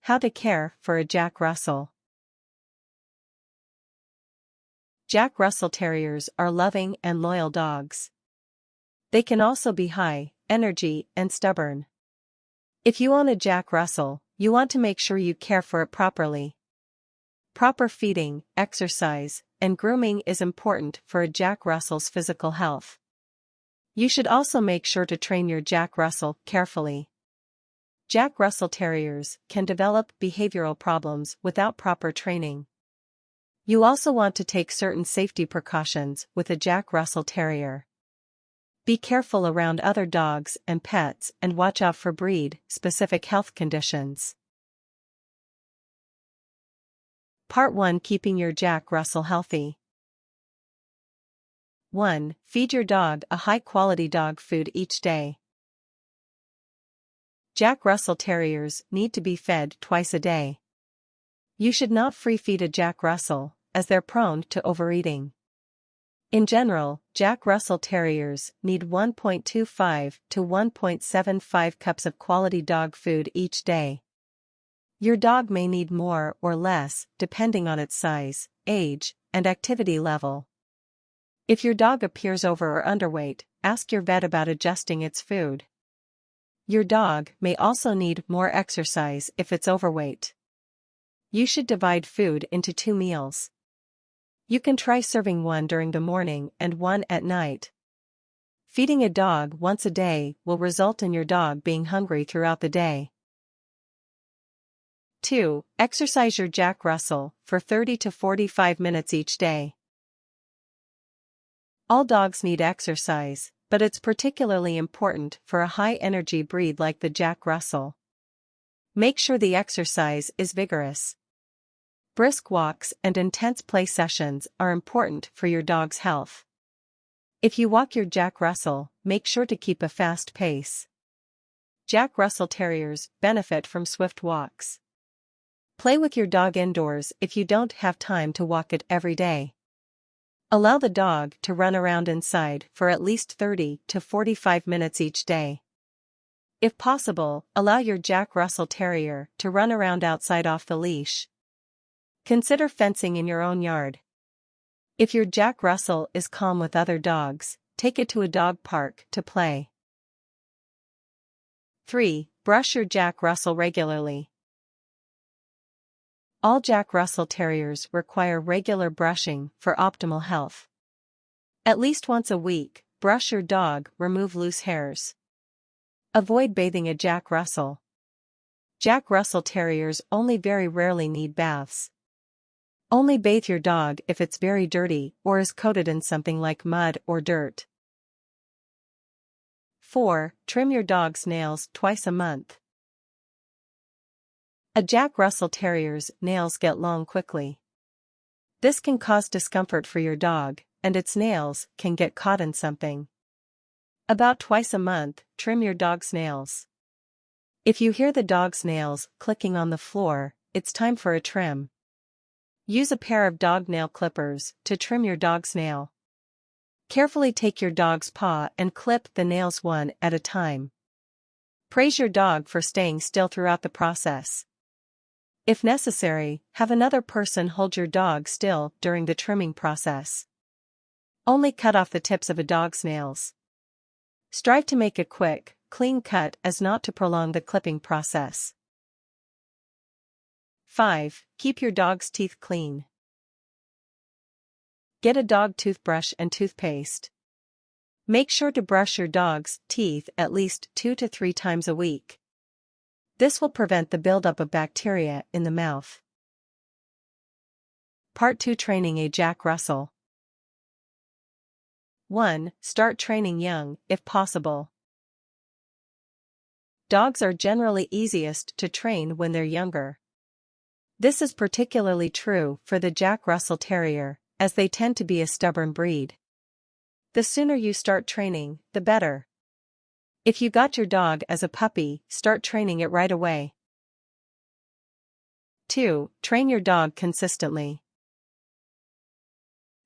How to care for a Jack Russell. Jack Russell Terriers are loving and loyal dogs. They can also be high energy and stubborn. If you own a Jack Russell, you want to make sure you care for it properly. Proper feeding, exercise, and grooming is important for a Jack Russell's physical health. You should also make sure to train your Jack Russell carefully. Jack Russell Terriers can develop behavioral problems without proper training. You also want to take certain safety precautions with a Jack Russell Terrier. Be careful around other dogs and pets and watch out for breed-specific health conditions. Part 1: Keeping your Jack Russell healthy. 1. Feed your dog a high-quality dog food each day. Jack Russell Terriers need to be fed twice a day. You should not free-feed a Jack Russell, as they're prone to overeating. In general, Jack Russell Terriers need 1.25 to 1.75 cups of quality dog food each day. Your dog may need more or less, depending on its size, age, and activity level. If your dog appears over or underweight, ask your vet about adjusting its food. Your dog may also need more exercise if it's overweight. You should divide food into 2 meals. You can try serving one during the morning and one at night. Feeding a dog once a day will result in your dog being hungry throughout the day. 2. Exercise your Jack Russell for 30 to 45 minutes each day. All dogs need exercise, but it's particularly important for a high-energy breed like the Jack Russell. Make sure the exercise is vigorous. Brisk walks and intense play sessions are important for your dog's health. If you walk your Jack Russell, make sure to keep a fast pace. Jack Russell Terriers benefit from swift walks. Play with your dog indoors if you don't have time to walk it every day. Allow the dog to run around inside for at least 30 to 45 minutes each day. If possible, allow your Jack Russell Terrier to run around outside off the leash. Consider fencing in your own yard. If your Jack Russell is calm with other dogs, take it to a dog park to play. 3. Brush your Jack Russell regularly. All Jack Russell Terriers require regular brushing for optimal health. At least once a week, brush your dog, remove loose hairs. Avoid bathing a Jack Russell. Jack Russell Terriers only very rarely need baths. Only bathe your dog if it's very dirty or is coated in something like mud or dirt. 4. Trim your dog's nails twice a month. A Jack Russell Terrier's nails get long quickly. This can cause discomfort for your dog, and its nails can get caught in something. About twice a month, trim your dog's nails. If you hear the dog's nails clicking on the floor, it's time for a trim. Use a pair of dog nail clippers to trim your dog's nail. Carefully take your dog's paw and clip the nails one at a time. Praise your dog for staying still throughout the process. If necessary, have another person hold your dog still during the trimming process. Only cut off the tips of a dog's nails. Strive to make a quick, clean cut as not to prolong the clipping process. 5. Keep your dog's teeth clean. Get a dog toothbrush and toothpaste. Make sure to brush your dog's teeth at least 2 to 3 times a week. This will prevent the buildup of bacteria in the mouth. Part 2: Training a Jack Russell. 1. Start training young, if possible. Dogs are generally easiest to train when they're younger. This is particularly true for the Jack Russell Terrier, as they tend to be a stubborn breed. The sooner you start training, the better. If you got your dog as a puppy, start training it right away. 2. Train your dog consistently.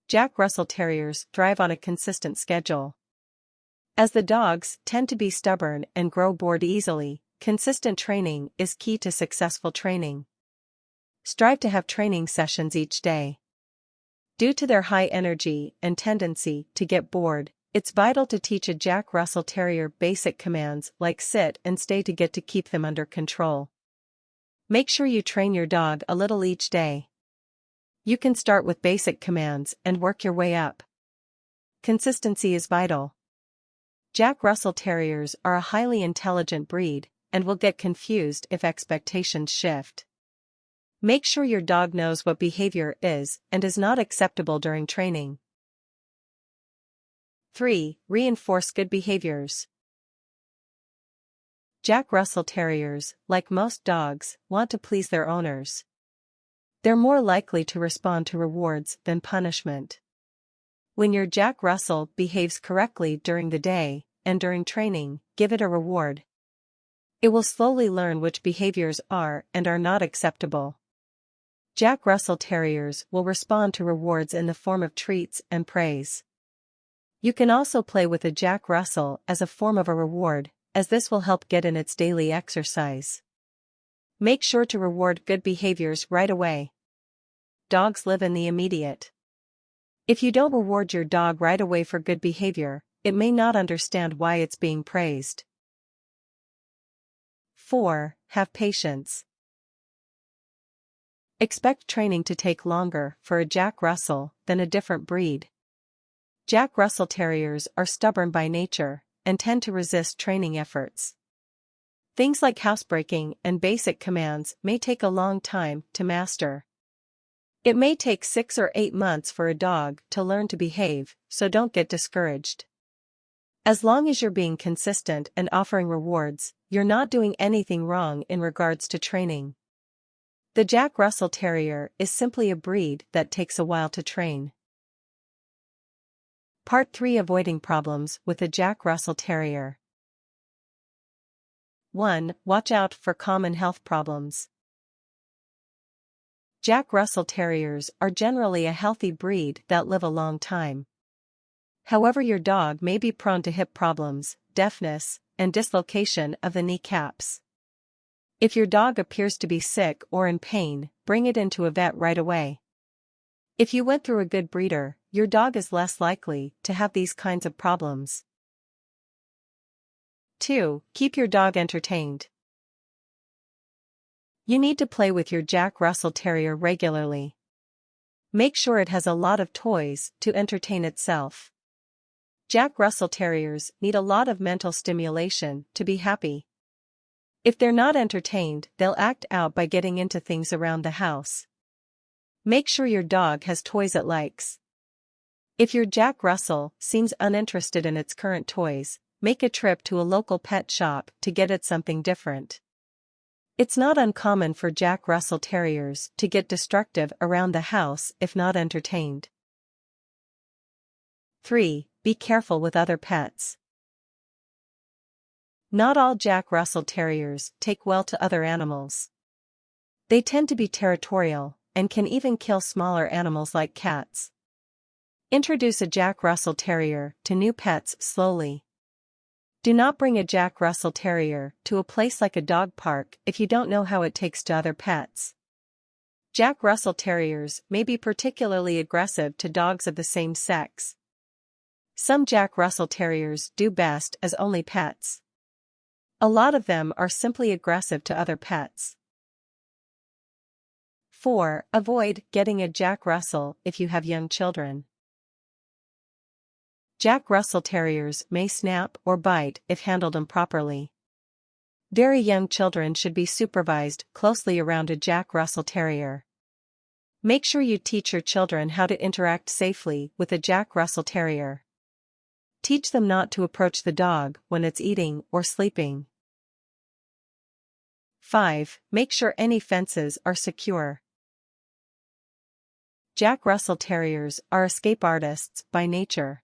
Jack Russell Terriers thrive on a consistent schedule. As the dogs tend to be stubborn and grow bored easily, consistent training is key to successful training. Strive to have training sessions each day. Due to their high energy and tendency to get bored, it's vital to teach a Jack Russell Terrier basic commands like sit and stay to keep them under control. Make sure you train your dog a little each day. You can start with basic commands and work your way up. Consistency is vital. Jack Russell Terriers are a highly intelligent breed and will get confused if expectations shift. Make sure your dog knows what behavior is and is not acceptable during training. 3. Reinforce good behaviors. Jack Russell Terriers, like most dogs, want to please their owners. They're more likely to respond to rewards than punishment. When your Jack Russell behaves correctly during the day and during training, give it a reward. It will slowly learn which behaviors are and are not acceptable. Jack Russell Terriers will respond to rewards in the form of treats and praise. You can also play with a Jack Russell as a form of a reward, as this will help get in its daily exercise. Make sure to reward good behaviors right away. Dogs live in the immediate. If you don't reward your dog right away for good behavior, it may not understand why it's being praised. 4. Have patience. Expect training to take longer for a Jack Russell than a different breed. Jack Russell Terriers are stubborn by nature and tend to resist training efforts. Things like housebreaking and basic commands may take a long time to master. It may take 6 or 8 months for a dog to learn to behave, so don't get discouraged. As long as you're being consistent and offering rewards, you're not doing anything wrong in regards to training. The Jack Russell Terrier is simply a breed that takes a while to train. Part 3. Avoiding problems with a Jack Russell Terrier. 1. Watch out for common health problems. Jack Russell Terriers are generally a healthy breed that live a long time. However, your dog may be prone to hip problems, deafness, and dislocation of the kneecaps. If your dog appears to be sick or in pain, bring it into a vet right away. If you went through a good breeder, your dog is less likely to have these kinds of problems. 2. Keep your dog entertained. You need to play with your Jack Russell Terrier regularly. Make sure it has a lot of toys to entertain itself. Jack Russell Terriers need a lot of mental stimulation to be happy. If they're not entertained, they'll act out by getting into things around the house. Make sure your dog has toys it likes. If your Jack Russell seems uninterested in its current toys, make a trip to a local pet shop to get it something different. It's not uncommon for Jack Russell Terriers to get destructive around the house if not entertained. 3. Be careful with other pets. Not all Jack Russell Terriers take well to other animals. They tend to be territorial and can even kill smaller animals like cats. Introduce a Jack Russell Terrier to new pets slowly. Do not bring a Jack Russell Terrier to a place like a dog park if you don't know how it takes to other pets. Jack Russell Terriers may be particularly aggressive to dogs of the same sex. Some Jack Russell Terriers do best as only pets. A lot of them are simply aggressive to other pets. 4. Avoid getting a Jack Russell if you have young children. Jack Russell Terriers may snap or bite if handled improperly. Very young children should be supervised closely around a Jack Russell Terrier. Make sure you teach your children how to interact safely with a Jack Russell Terrier. Teach them not to approach the dog when it's eating or sleeping. 5. Make sure any fences are secure. Jack Russell Terriers are escape artists by nature.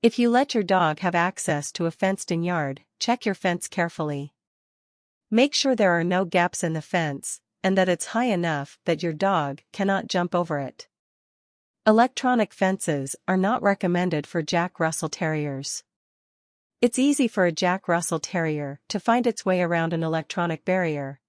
If you let your dog have access to a fenced-in yard, check your fence carefully. Make sure there are no gaps in the fence, and that it's high enough that your dog cannot jump over it. Electronic fences are not recommended for Jack Russell Terriers. It's easy for a Jack Russell Terrier to find its way around an electronic barrier.